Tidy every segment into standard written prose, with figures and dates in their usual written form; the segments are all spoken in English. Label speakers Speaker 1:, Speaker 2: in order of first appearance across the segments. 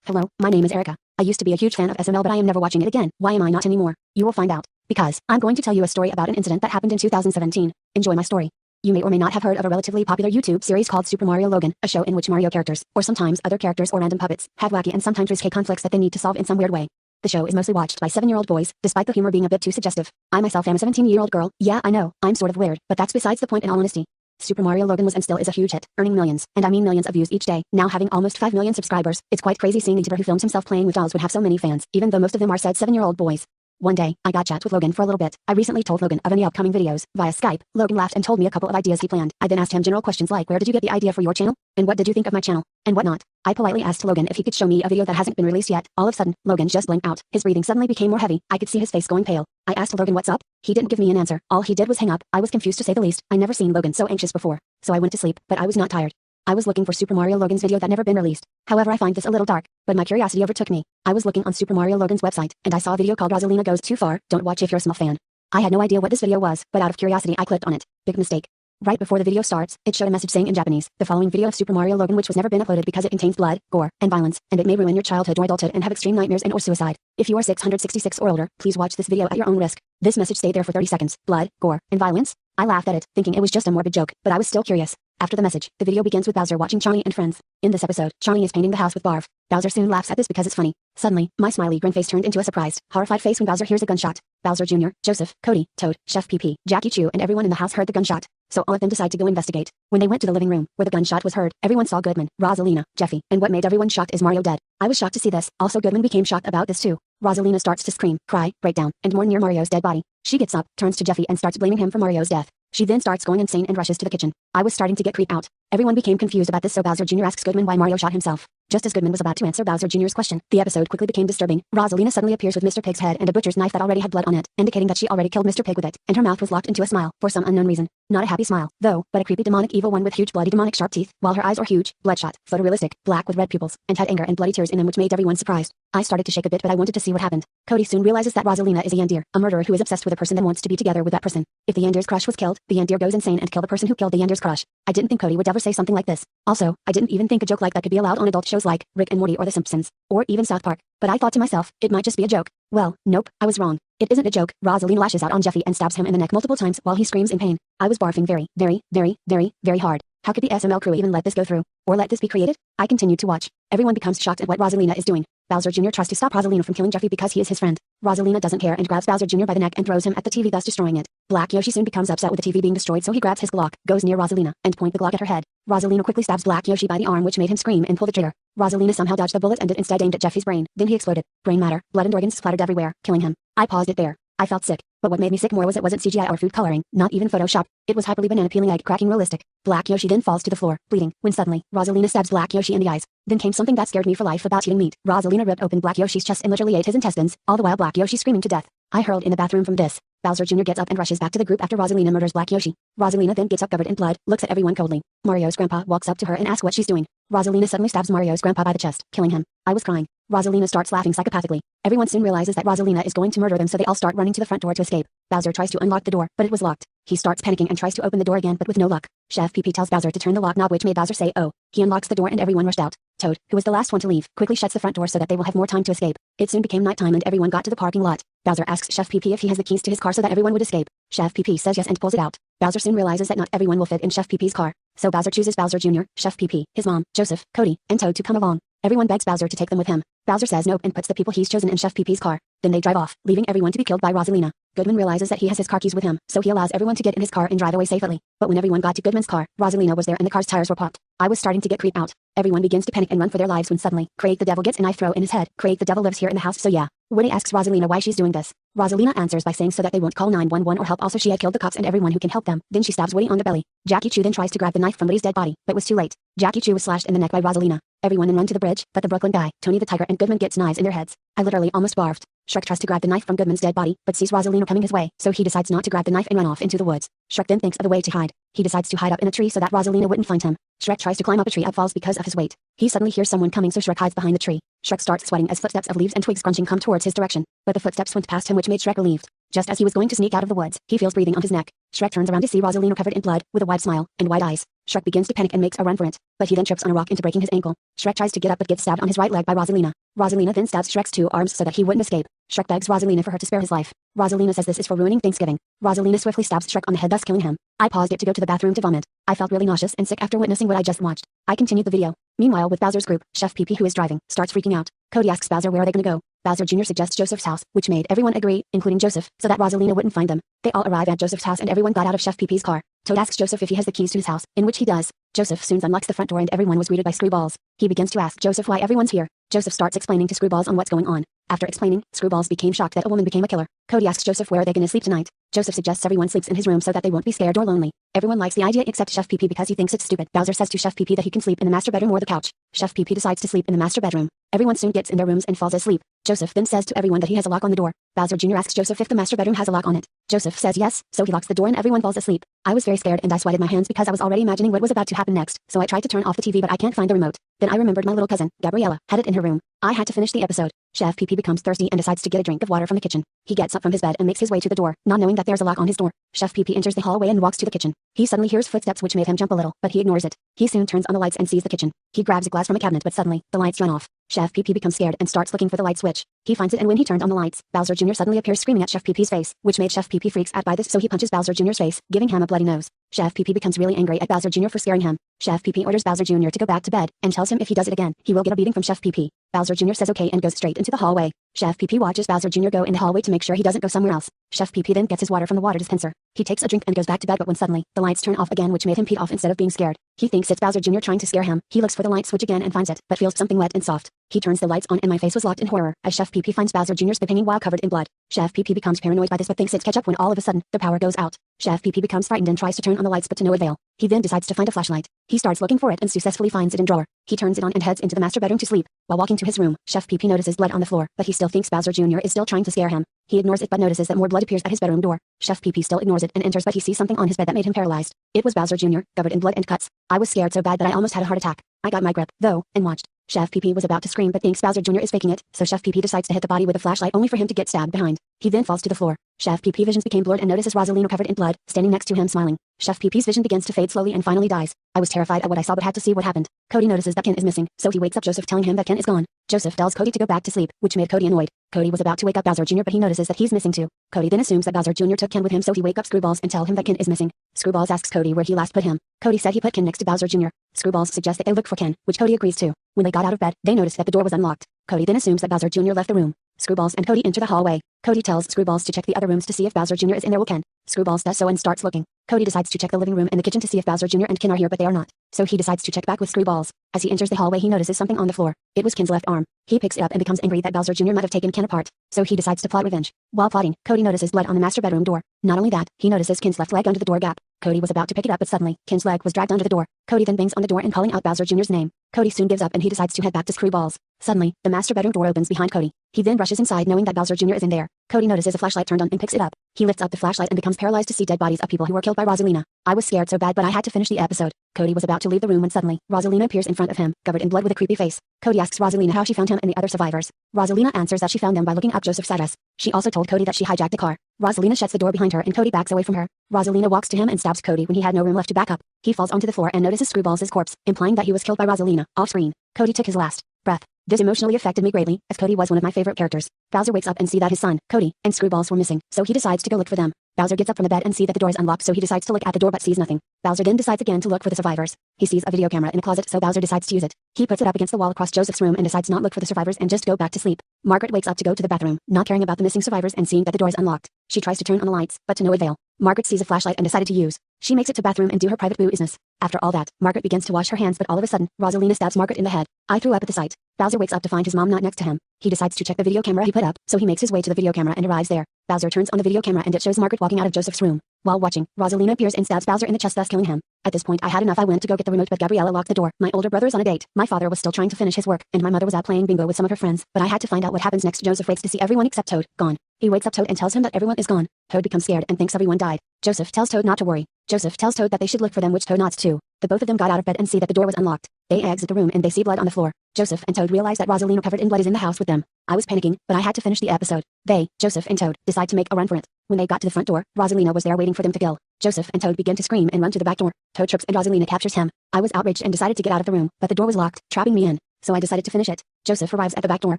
Speaker 1: Hello, my name is Erica. I used to be a huge fan of SML, but I am never watching it again. Why am I not anymore? You will find out. Because I'm going to tell you a story about an incident that happened in 2017. Enjoy my story. You may or may not have heard of a relatively popular YouTube series called Super Mario Logan, a show in which Mario characters, or sometimes other characters or random puppets, have wacky and sometimes risque conflicts that they need to solve in some weird way. The show is mostly watched by 7-year-old boys, despite the humor being a bit too suggestive. I myself am a 17-year-old girl. Yeah, I know, I'm sort of weird, but that's besides the point in all honesty. Super Mario Logan was and still is a huge hit, earning millions, and I mean millions of views each day, now having almost 5 million subscribers. It's quite crazy seeing a YouTuber who films himself playing with dolls would have so many fans, even though most of them are said 7-year-old boys. One day, I got chat with Logan for a little bit. I recently told Logan of any upcoming videos, via Skype. Logan laughed and told me a couple of ideas he planned. I then asked him general questions like, where did you get the idea for your channel? And what did you think of my channel? And whatnot. I politely asked Logan if he could show me a video that hasn't been released yet. All of a sudden, Logan just blinked out. His breathing suddenly became more heavy. I could see his face going pale. I asked Logan what's up. He didn't give me an answer. All he did was hang up. I was confused to say the least. I never seen Logan so anxious before. So I went to sleep, but I was not tired. I was looking for Super Mario Logan's video that never been released. However, I find this a little dark, but my curiosity overtook me. I was looking on Super Mario Logan's website, and I saw a video called Rosalina Goes Too Far. Don't watch if you're a small fan. I had no idea what this video was, but out of curiosity I clicked on it. Big mistake. Right before the video starts, it showed a message saying in Japanese, the following video of Super Mario Logan which was never been uploaded because it contains blood, gore, and violence, and it may ruin your childhood or adulthood and have extreme nightmares and or suicide. If you are 666 or older, please watch this video at your own risk. This message stayed there for 30 seconds. Blood, gore, and violence? I laughed at it, thinking it was just a morbid joke, but I was still curious. After the message, the video begins with Bowser watching Charlie and friends. In this episode, Charlie is painting the house with Barf. Bowser soon laughs at this because it's funny. Suddenly, my smiley grin face turned into a surprised, horrified face when Bowser hears a gunshot. Bowser Jr., Joseph, Cody, Toad, Chef PP, Jackie Chu and everyone in the house heard the gunshot. So all of them decide to go investigate. When they went to the living room, where the gunshot was heard, everyone saw Goodman, Rosalina, Jeffy, and what made everyone shocked is Mario dead. I was shocked to see this. Also Goodman became shocked about this too. Rosalina starts to scream, cry, break down, and mourn near Mario's dead body. She gets up, turns to Jeffy and starts blaming him for Mario's death. She then starts going insane and rushes to the kitchen. I was starting to get creeped out. Everyone became confused about this, so Bowser Jr. asks Goodman why Mario shot himself. Just as Goodman was about to answer Bowser Jr.'s question, the episode quickly became disturbing. Rosalina suddenly appears with Mr. Pig's head and a butcher's knife that already had blood on it, indicating that she already killed Mr. Pig with it, and her mouth was locked into a smile, for some unknown reason. Not a happy smile, though, but a creepy demonic evil one with huge bloody demonic sharp teeth, while her eyes are huge, bloodshot, photorealistic, black with red pupils, and had anger and bloody tears in them which made everyone surprised. I started to shake a bit, but I wanted to see what happened. Cody soon realizes that Rosalina is a Yandir, a murderer who is obsessed with a person and wants to be together with that person. If the Yandir's crush was killed, the Yandir goes insane and kill the person who killed the Yandir's crush. I didn't think Cody would ever say something like this. Also, I didn't even think a joke like that could be allowed on adult shows like Rick and Morty or The Simpsons, or even South Park. But I thought to myself, it might just be a joke. Well, nope, I was wrong. It isn't a joke. Rosalina lashes out on Jeffy and stabs him in the neck multiple times while he screams in pain. I was barfing very hard. How could the SML crew even let this go through? Or let this be created? I continued to watch. Everyone becomes shocked at what Rosalina is doing. Bowser Jr. tries to stop Rosalina from killing Jeffy because he is his friend. Rosalina doesn't care and grabs Bowser Jr. by the neck and throws him at the TV, thus destroying it. Black Yoshi soon becomes upset with the TV being destroyed, so he grabs his Glock, goes near Rosalina, and points the Glock at her head. Rosalina quickly stabs Black Yoshi by the arm, which made him scream and pull the trigger. Rosalina somehow dodged the bullet and it instead aimed at Jeffy's brain. Then he exploded. Brain matter, blood and organs splattered everywhere, killing him. I paused it there. I felt sick, but what made me sick more was it wasn't CGI or food coloring, not even Photoshop. It was hyperly banana peeling egg cracking realistic. Black Yoshi then falls to the floor, bleeding, when suddenly, Rosalina stabs Black Yoshi in the eyes. Then came something that scared me for life about eating meat. Rosalina ripped open Black Yoshi's chest and literally ate his intestines, all the while Black Yoshi screaming to death. I hurled in the bathroom from this. Bowser Jr. gets up and rushes back to the group after Rosalina murders Black Yoshi. Rosalina then gets up covered in blood, looks at everyone coldly. Mario's grandpa walks up to her and asks what she's doing. Rosalina suddenly stabs Mario's grandpa by the chest, killing him. I was crying. Rosalina starts laughing psychopathically. Everyone soon realizes that Rosalina is going to murder them, so they all start running to the front door to escape. Bowser tries to unlock the door, but it was locked. He starts panicking and tries to open the door again, but with no luck. Chef PP tells Bowser to turn the lock knob, which made Bowser say oh. He unlocks the door and everyone rushed out. Toad, who was the last one to leave, quickly shuts the front door so that they will have more time to escape. It soon became nighttime and everyone got to the parking lot. Bowser asks Chef PP if he has the keys to his car so that everyone would escape. Chef PP says yes and pulls it out. Bowser soon realizes that not everyone will fit in Chef PP's car. So Bowser chooses Bowser Jr., Chef PP, his mom, Joseph, Cody, and Toad to come along. Everyone begs Bowser to take them with him. Bowser says nope and puts the people he's chosen in Chef PP's car. Then they drive off, leaving everyone to be killed by Rosalina. Goodman realizes that he has his car keys with him, so he allows everyone to get in his car and drive away safely. But when everyone got to Goodman's car, Rosalina was there and the car's tires were popped. I was starting to get creeped out. Everyone begins to panic and run for their lives when suddenly, Craig the Devil gets a knife thrown in his head. Craig the Devil lives here in the house, so yeah. Woody asks Rosalina why she's doing this. Rosalina answers by saying so that they won't call 911 or help. Also, she had killed the cops and everyone who can help them. Then she stabs Woody on the belly. Jackie Chu then tries to grab the knife from Woody's dead body, but was too late. Jackie Chu was slashed in the neck by Rosalina. Everyone then run to the bridge, but the Brooklyn guy, Tony the Tiger, and Goodman gets knives in their heads. I literally almost barfed. Shrek tries to grab the knife from Goodman's dead body, but sees Rosalina coming his way, so he decides not to grab the knife and run off into the woods. Shrek then thinks of a way to hide. He decides to hide up in a tree so that Rosalina wouldn't find him. Shrek tries to climb up a tree but falls because of his weight. He suddenly hears someone coming, so Shrek hides behind the tree. Shrek starts sweating as footsteps of leaves and twigs crunching come towards his direction, but the footsteps went past him, which made Shrek relieved. Just as he was going to sneak out of the woods, he feels breathing on his neck. Shrek turns around to see Rosalina covered in blood, with a wide smile and wide eyes. Shrek begins to panic and makes a run for it, but he then trips on a rock into breaking his ankle. Shrek tries to get up but gets stabbed on his right leg by Rosalina. Rosalina then stabs Shrek's 2 arms so that he wouldn't escape. Shrek begs Rosalina for her to spare his life. Rosalina says this is for ruining Thanksgiving. Rosalina swiftly stabs Shrek on the head, thus killing him. I paused it to go to the bathroom to vomit. I felt really nauseous and sick after witnessing what I just watched. I continued the video. Meanwhile, with Bowser's group, Chef Pee Pee, who is driving, starts freaking out. Cody asks Bowser where are they gonna go. Bowser Jr. suggests Joseph's house, which made everyone agree, including Joseph, so that Rosalina wouldn't find them. They all arrive at Joseph's house and everyone got out of Chef Pee Pee's car. Toad asks Joseph if he has the keys to his house, in which he does. Joseph soon unlocks the front door and everyone was greeted by Screwballs. He begins to ask Joseph why everyone's here. Joseph starts explaining to Screwballs on what's going on. After explaining, Screwballs became shocked that a woman became a killer. Cody asks Joseph where are they gonna sleep tonight. Joseph suggests everyone sleeps in his room so that they won't be scared or lonely. Everyone likes the idea except Chef Pee Pee because he thinks it's stupid. Bowser says to Chef Pee Pee that he can sleep in the master bedroom or the couch. Chef Pee Pee decides to sleep in the master bedroom. Everyone soon gets in their rooms and falls asleep. Joseph then says to everyone that he has a lock on the door. Bowser Jr. asks Joseph if the master bedroom has a lock on it. Joseph says yes, so he locks the door and everyone falls asleep. I was very scared and I sweated my hands because I was already imagining what was about to happen next, so I tried to turn off the TV but I can't find the remote. Then I remembered my little cousin, Gabriella, had it in her room. I had to finish the episode. Chef Pee Pee becomes thirsty and decides to get a drink of water from the kitchen. He gets up from his bed and makes his way to the door, not knowing that there's a lock on his door. Chef Pee Pee enters the hallway and walks to the kitchen. He suddenly hears footsteps which made him jump a little, but he ignores it. He soon turns on the lights and sees the kitchen. He grabs a glass from a cabinet but suddenly, the lights run off. Chef Pee Pee becomes scared and starts looking for the light switch. He finds it and when he turned on the lights, Bowser Jr. suddenly appears screaming at Chef Pee Pee's face, which made Chef Pee Pee freaks out by this so he punches Bowser Jr.'s face, giving him a bloody nose. Chef Pee Pee becomes really angry at Bowser Jr. for scaring him. Chef Pee Pee orders Bowser Jr. to go back to bed, and tells him if he does it again, he will get a beating from Chef Pee Pee. Bowser Jr. says okay and goes straight into the hallway. Chef Pee Pee watches Bowser Jr. go in the hallway to make sure he doesn't go somewhere else. Chef Pee Pee then gets his water from the water dispenser. He takes a drink and goes back to bed but when suddenly, the lights turn off again which made him pee off instead of being scared. He thinks it's Bowser Jr. trying to scare him. He looks for the light switch again and finds it, but feels something wet and soft. He turns the lights on and my face was locked in horror, as Chef Pee Pee finds Bowser Jr. spit hanging while covered in blood. Chef Pee Pee becomes paranoid by this but thinks it's ketchup when all of a sudden, the power goes out. Chef Pee Pee becomes frightened and tries to turn on the lights but to no avail. He then decides to find a flashlight. He starts looking for it and successfully finds it in drawer. He turns it on and heads into the master bedroom to sleep. While walking to his room, Chef Pee Pee notices blood on the floor, but he still thinks Bowser Jr. is still trying to scare him. He ignores it but notices that more blood appears at his bedroom door. Chef Pee Pee still ignores it and enters but he sees something on his bed that made him paralyzed. It was Bowser Jr., covered in blood and cuts. I was scared so bad that I almost had a heart attack. I got my grip, though, and watched. Chef Pee Pee was about to scream but thinks Bowser Jr. is faking it, so Chef Pee Pee decides to hit the body with a flashlight only for him to get stabbed behind. He then falls to the floor. Chef Pee Pee visions became blurred and notices Rosalina covered in blood, standing next to him smiling. Chef Pee Pee's vision begins to fade slowly and finally dies. I was terrified at what I saw but had to see what happened. Cody notices that Ken is missing, so he wakes up Joseph telling him that Ken is gone. Joseph tells Cody to go back to sleep, which made Cody annoyed. Cody was about to wake up Bowser Jr. but he notices that he's missing too. Cody then assumes that Bowser Jr. took Ken with him so he wakes up Screwballs and tell him that Ken is missing. Screwballs asks Cody where he last put him. Cody said he put Ken next to Bowser Jr. Screwballs suggests that they look for Ken, which Cody agrees to. When they got out of bed, they noticed that the door was unlocked. Cody then assumes that Bowser Jr. left the room. Screwballs and Cody enter the hallway. Cody tells Screwballs to check the other rooms to see if Bowser Jr. is in there with Ken. Screwballs does so and starts looking. Cody decides to check the living room and the kitchen to see if Bowser Jr. and Ken are here but they are not. So he decides to check back with Screwballs. As he enters the hallway he notices something on the floor. It was Ken's left arm. He picks it up and becomes angry that Bowser Jr. might have taken Ken apart. So he decides to plot revenge. While plotting, Cody notices blood on the master bedroom door. Not only that, he notices Ken's left leg under the door gap. Cody was about to pick it up but suddenly, Ken's leg was dragged under the door. Cody then bangs on the door and calling out Bowser Jr.'s name. Cody soon gives up and he decides to head back to Screwballs. Suddenly, the master bedroom door opens behind Cody. He then rushes inside knowing that Bowser Jr. is in there. Cody notices a flashlight turned on and picks it up. He lifts up the flashlight and becomes paralyzed to see dead bodies of people who were killed by Rosalina. I was scared so bad but I had to finish the episode. Cody was about to leave the room when suddenly, Rosalina appears in front of him, covered in blood with a creepy face. Cody asks Rosalina how she found him and the other survivors. Rosalina answers that she found them by looking up Joseph's address. She also told Cody that she hijacked the car. Rosalina shuts the door behind her and Cody backs away from her. Rosalina walks to him and stabs Cody when he had no room left to back up. He falls onto the floor and notices Screwballs' corpse, implying that he was killed by Rosalina, off screen. Cody took his last breath. This emotionally affected me greatly, as Cody was one of my favorite characters. Bowser wakes up and see that his son, Cody, and Screwballs were missing, so he decides to go look for them. Bowser gets up from the bed and see that the door is unlocked so he decides to look at the door but sees nothing. Bowser then decides again to look for the survivors. He sees a video camera in a closet so Bowser decides to use it. He puts it up against the wall across Joseph's room and decides not look for the survivors and just go back to sleep. Margaret wakes up to go to the bathroom, not caring about the missing survivors and seeing that the door is unlocked. She tries to turn on the lights, but to no avail. Margaret sees a flashlight and decided to use. She makes it to bathroom and do her private business. After all that, Margaret begins to wash her hands but all of a sudden, Rosalina stabs Margaret in the head. I threw up at the sight. Bowser wakes up to find his mom not next to him. He decides to check the video camera he put up, so he makes his way to the video camera and arrives there. Bowser turns on the video camera and it shows Margaret walking out of Joseph's room. While watching, Rosalina appears and stabs Bowser in the chest thus killing him. At this point I had enough. I went to go get the remote but Gabriella locked the door. My older brother is on a date. My father was still trying to finish his work, and my mother was out playing bingo with some of her friends, but I had to find out what happens next. Joseph wakes to see everyone except Toad gone. He wakes up Toad and tells him that everyone is gone. Toad becomes scared and thinks everyone died. Joseph tells Toad not to worry. Joseph tells Toad that they should look for them, which Toad nods to. The both of them got out of bed and see that the door was unlocked. They exit the room and they see blood on the floor. Joseph and Toad realize that Rosalina covered in blood is in the house with them. I was panicking, but I had to finish the episode. They, Joseph and Toad, decide to make a run for it. When they got to the front door, Rosalina was there waiting for them to kill. Joseph and Toad begin to scream and run to the back door. Toad trips and Rosalina captures him. I was outraged and decided to get out of the room, but the door was locked, trapping me in. So I decided to finish it. Joseph arrives at the back door,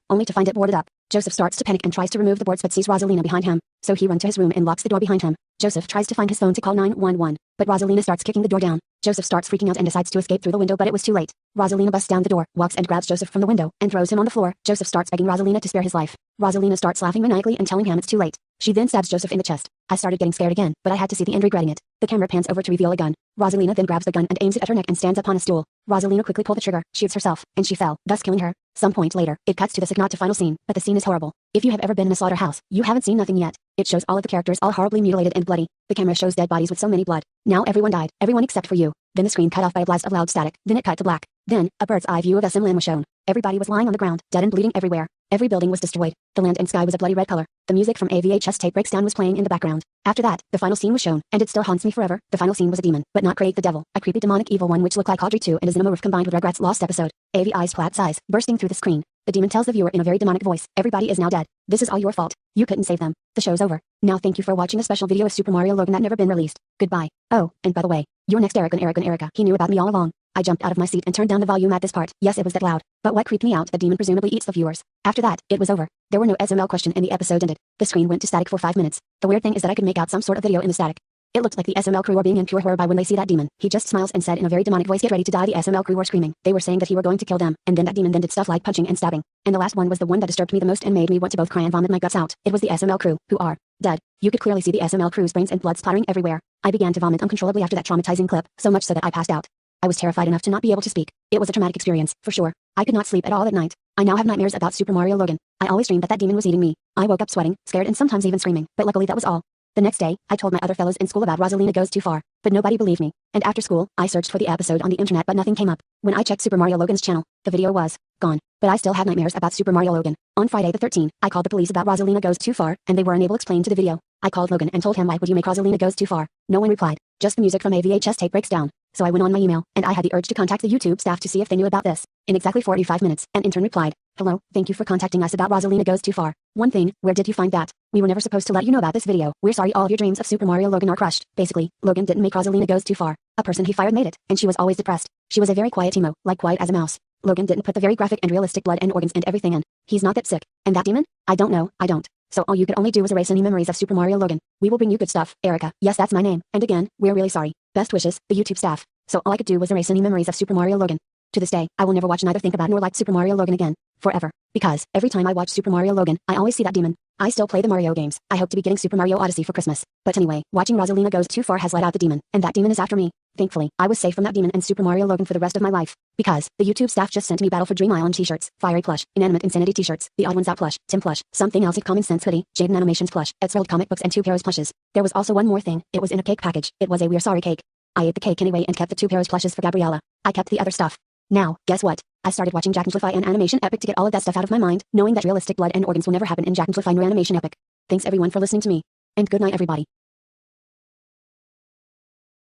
Speaker 1: only to find it boarded up. Joseph starts to panic and tries to remove the boards but sees Rosalina behind him. So he runs to his room and locks the door behind him. Joseph tries to find his phone to call 911, but Rosalina starts kicking the door down. Joseph starts freaking out and decides to escape through the window, but it was too late. Rosalina busts down the door, walks and grabs Joseph from the window, and throws him on the floor. Joseph starts begging Rosalina to spare his life. Rosalina starts laughing maniacally and telling him it's too late. She then stabs Joseph in the chest. I started getting scared again, but I had to see the end regretting it. The camera pans over to reveal a gun. Rosalina then grabs the gun and aims it at her neck and stands up on a stool. Rosalina quickly pulled the trigger, shoots herself, and she fell, thus killing her. Some point later, it cuts to the not to final scene, but the scene is horrible. If you have ever been in a slaughterhouse, you haven't seen nothing yet. It shows all of the characters all horribly mutilated and bloody. The camera shows dead bodies with so many blood. Now everyone died, everyone except for you. Then the screen cut off by a blast of loud static. Then it cut to black. Then, a bird's eye view of SML was shown. Everybody was lying on the ground, dead and bleeding everywhere. Every building was destroyed. The land and sky was a bloody red color. The music from a VHS tape breaks down was playing in the background. After that, the final scene was shown, and it still haunts me forever. The final scene was a demon, but not Craig the devil, a creepy demonic evil one which looked like Audrey 2 and is in a morph combined with Rugrats Lost episode. AV eyes flat size, bursting through the screen. The demon tells the viewer in a very demonic voice, everybody is now dead. This is all your fault. You couldn't save them. The show's over. Now thank you for watching a special video of Super Mario Logan that never been released. Goodbye. Oh, and by the way, you're next Erica. He knew about me all along. I jumped out of my seat and turned down the volume at this part. Yes, it was that loud. But what creeped me out, the demon presumably eats the viewers. After that, it was over. There were no SML question and the episode ended. The screen went to static for 5 minutes. The weird thing is that I could make out some sort of video in the static. It looked like the SML crew were being in pure horror by when they see that demon. He just smiles and said in a very demonic voice, get ready to die. The SML crew were screaming. They were saying that he were going to kill them, and then that demon then did stuff like punching and stabbing. And the last one was the one that disturbed me the most and made me want to both cry and vomit my guts out. It was the SML crew, who are dead. You could clearly see the SML crew's brains and blood splattering everywhere. I began to vomit uncontrollably after that traumatizing clip, so much so that I passed out. I was terrified enough to not be able to speak. It was a traumatic experience, for sure. I could not sleep at all at night. I now have nightmares about Super Mario Logan. I always dreamed that that demon was eating me. I woke up sweating, scared and sometimes even screaming, but luckily that was all. The next day, I told my other fellows in school about Rosalina Goes Too Far, but nobody believed me. And after school, I searched for the episode on the internet but nothing came up. When I checked Super Mario Logan's channel, the video was gone. But I still have nightmares about Super Mario Logan. On Friday the 13th, I called the police about Rosalina Goes Too Far, and they were unable to explain to the video. I called Logan and told him why would you make Rosalina Goes Too Far. No one replied. Just the music from a VHS tape breaks down. So I went on my email, and I had the urge to contact the YouTube staff to see if they knew about this. In exactly 45 minutes, an intern replied, hello, thank you for contacting us about Rosalina Goes Too Far. One thing, where did you find that? We were never supposed to let you know about this video. We're sorry all of your dreams of Super Mario Logan are crushed. Basically, Logan didn't make Rosalina Goes Too Far. A person he fired made it, and she was always depressed. She was a very quiet emo, like quiet as a mouse. Logan didn't put the very graphic and realistic blood and organs and everything in. He's not that sick. And that demon? I don't know, I don't. So all you could only do was erase any memories of Super Mario Logan. We will bring you good stuff, Erica. Yes, that's my name. And again, we're really sorry. Best wishes, the YouTube staff. So all I could do was erase any memories of Super Mario Logan. To this day, I will never watch neither think about nor like Super Mario Logan again. Forever. Because, every time I watch Super Mario Logan, I always see that demon. I still play the Mario games. I hope to be getting Super Mario Odyssey for Christmas. But anyway, watching Rosalina Goes Too Far has let out the demon, and that demon is after me. Thankfully, I was safe from that demon and Super Mario Logan for the rest of my life. Because, the YouTube staff just sent me Battle for Dream Island t-shirts, Fiery plush, Inanimate Insanity t-shirts, The Odd Ones Out plush, Tim plush, Something Else Common Sense hoodie, Jaden Animations plush, Etzworld comic books and 2 pairs plushes. There was also one more thing. It was in a cake package. It was a We're Sorry cake. I ate the cake anyway and kept the 2 pairs plushes for Gabriella. I kept the other stuff. Now, guess what? I started watching Jack and Fly and Animation Epic to get all of that stuff out of my mind, knowing that realistic blood and organs will never happen in Jack and Fly nor Animation Epic. Thanks everyone for listening to me. And good night everybody.